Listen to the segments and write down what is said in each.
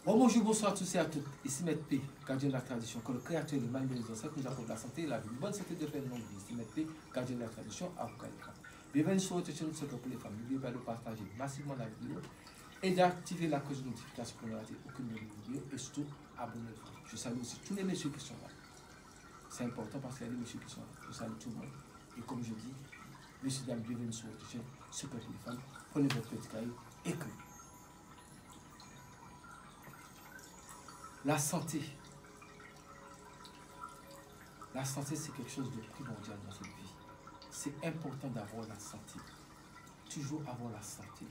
Bon, bonjour, bonsoir à tous et à toutes. Ici Maître P, gardien de la tradition, que le créateur de l'humain de nos ancêtres nous apporte la santé et la vie. Une bonne santé de faire une longue vie. Ici Maître P, gardien de la tradition, avocat et femme. Bienvenue sur votre chaîne Secret pour les femmes. N'oubliez pas de partager massivement la vidéo et d'activer la cloche de notification pour ne rater aucune de mes vidéos et surtout abonnez-vous. Je salue aussi tous les messieurs qui sont là. C'est important parce qu'il y a des messieurs qui sont là. Je salue tout le monde. Et comme je dis, messieurs, dames, bienvenue sur votre chaîne Secret pour les femmes. Prenez votre petit cahier, écrivez. La santé. La santé, c'est quelque chose de primordial dans cette vie. C'est important d'avoir la santé. Toujours avoir la santé.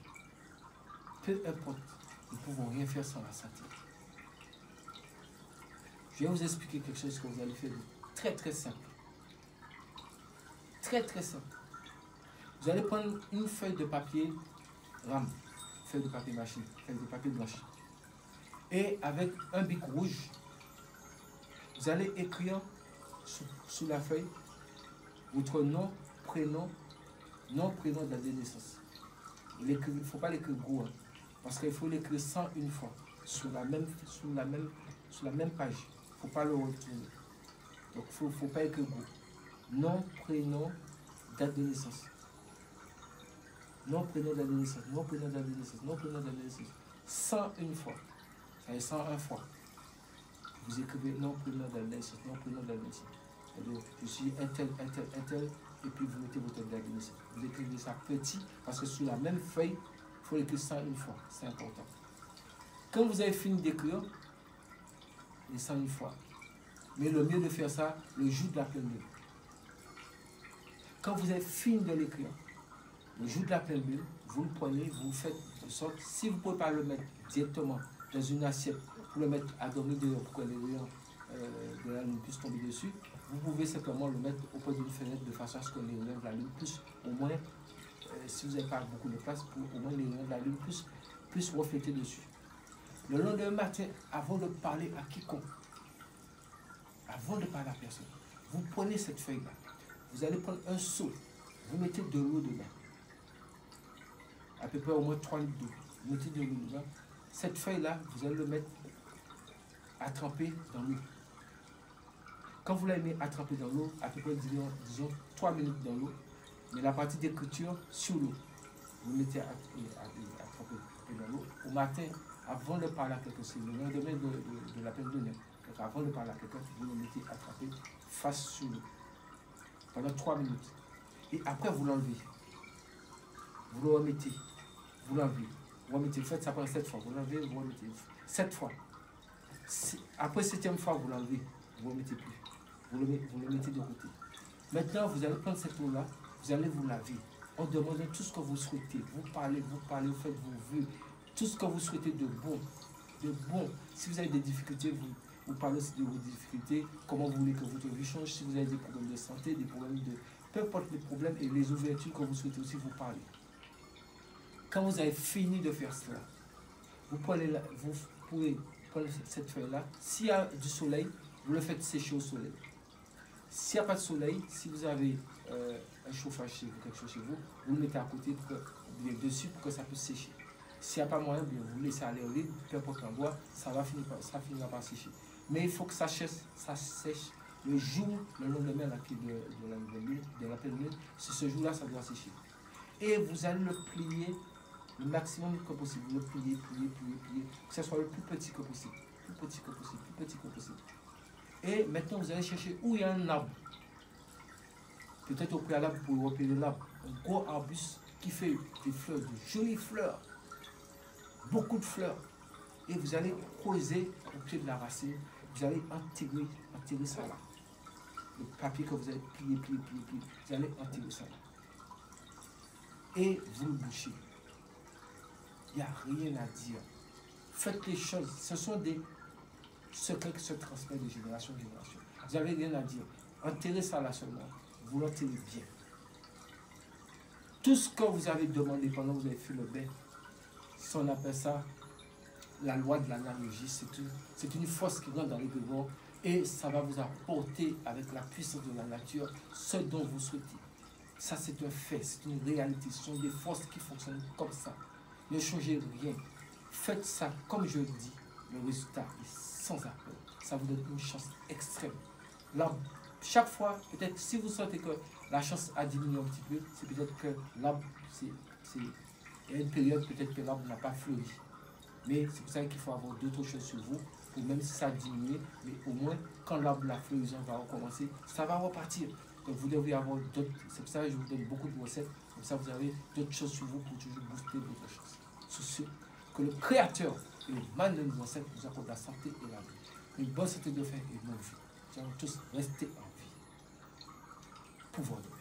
Peu importe, nous ne pouvons rien faire sans la santé. Je vais vous expliquer quelque chose que vous allez faire de très très simple. Très très simple. Vous allez prendre une feuille de papier rame, feuille de papier machine, feuille de papier blanche. Et avec un bic rouge, vous allez écrire sous la feuille votre nom, prénom, de la naissance. Il ne faut pas l'écrire gros, hein, parce qu'il faut l'écrire 101 fois sur la même page. Il ne faut pas le retourner. Donc il ne faut pas écrire gros. Nom, prénom, date de naissance. Nom, prénom, date de naissance. Nom, prénom, date de naissance. Nom, prénom, date de naissance. 101 fois. Ça fait 101 fois. Vous écrivez nom, prénom, date de naissance. Nom, prénom, date de naissance. Je suis un tel, et puis vous mettez votre date de naissance. Vous écrivez ça petit, parce que sur la même feuille, il faut l'écrire 101 fois. C'est important. Quand vous avez fini d'écrire, les 101 fois, mais le mieux de faire ça le jour de la pleine lune. Quand vous avez fini de l'écrire, le jour de la pleine lune, vous le prenez, vous faites de sorte, si vous ne pouvez pas le mettre directement dans une assiette pour le mettre à dormir dehors pour que les rayons de la lune puissent tomber dessus, vous pouvez simplement le mettre auprès d'une fenêtre de façon à ce que les rayons de la lune puissent au moins, si vous n'avez pas beaucoup de place, pour au moins les rayons de la lune puissent refléter dessus. Le lendemain matin, avant de parler à quiconque, avant de parler à personne, vous prenez cette feuille-là, vous allez prendre un seau, vous mettez de l'eau dedans, à peu près au moins 3 litres d'eau, vous mettez de l'eau dedans. Cette feuille-là, vous allez le mettre à tremper dans l'eau. Quand vous la mettez à tremper dans l'eau, à peu près, disons 3 minutes dans l'eau, mais la partie d'écriture sur l'eau, vous mettez à tremper dans l'eau. Au matin, avant de parler à quelqu'un, c'est le lendemain de la pleine lune, avant de parler à quelqu'un, vous le mettez à tremper face sur l'eau pendant 3 minutes. Et après, vous l'enlevez. Vous le remettez. Vous l'enlevez. Vous remettez. Faites ça pendant 7 fois. Vous l'enlevez, vous remettez. 7 fois. Après 7e fois, vous l'enlevez. Vous ne le mettez plus. Vous le mettez de côté. Maintenant, vous allez prendre cette eau-là. Vous allez vous laver. En demandant tout ce que vous souhaitez. Vous parlez, vous faites vos vœux. Tout ce que vous souhaitez de bon. De bon. Si vous avez des difficultés, vous parlez aussi de vos difficultés. Comment vous voulez que votre vie change. Si vous avez des problèmes de santé, des problèmes de... Peu importe les problèmes et les ouvertures que vous souhaitez aussi, vous parlez. Quand vous avez fini de faire cela, vous pouvez prendre cette feuille-là. S'il y a du soleil, vous le faites sécher au soleil. S'il n'y a pas de soleil, si vous avez un chauffage chez vous, quelque chose chez vous, vous le mettez à côté, dessus pour que ça puisse sécher. S'il n'y a pas moyen, bien, vous le laissez aller au libre, peu importe l'endroit, ça finira par sécher. Mais il faut que ça sèche le jour, le lendemain de la pleine lune, c'est ce jour-là, ça doit sécher. Et vous allez le plier le maximum que possible. Vous le pliez, que ce soit le plus petit que possible. Plus petit que possible. Et maintenant, vous allez chercher où il y a un arbre. Peut-être au préalable, vous pouvez repérer l'arbre. Un gros arbuste qui fait des fleurs, de jolies fleurs. Beaucoup de fleurs. Et vous allez creuser au pied de la racine. Vous allez enterrer ça là. Le papier que vous allez plier, vous allez enterrer ça là. Et vous le bouchez. Il n'y a rien à dire. Faites les choses. Ce sont des secrets qui se transmettent de génération en génération. Vous n'avez rien à dire. Enterrez ça là seulement. Vous l'enterrez bien. Tout ce que vous avez demandé pendant que vous avez fait le bain, si on appelle ça la loi de l'analogie, c'est une force qui rentre dans les devants et ça va vous apporter avec la puissance de la nature ce dont vous souhaitez. Ça, c'est un fait, c'est une réalité. Ce sont des forces qui fonctionnent comme ça. Ne changez rien. Faites ça comme je le dis. le résultat est sans appel. Ça vous donne une chance extrême. L'arbre, chaque fois, peut-être si vous sentez que la chance a diminué un petit peu, c'est peut-être que l'arbre, il y a une période peut-être que l'arbre n'a pas fleuri. Mais c'est pour ça qu'il faut avoir d'autres choses sur vous, pour même si ça a diminué, mais au moins quand l'arbre, la floraison va recommencer, ça va repartir. Donc vous devez avoir d'autres, c'est pour ça que je vous donne beaucoup de recettes, comme ça vous avez d'autres choses sur vous pour toujours booster votre chance. Sous ce, que le Créateur et le mal de nos ancêtres nous accordent la santé et la vie. Une bonne santé de fer et une bonne vie. Nous allons tous rester en vie. Pouvoir de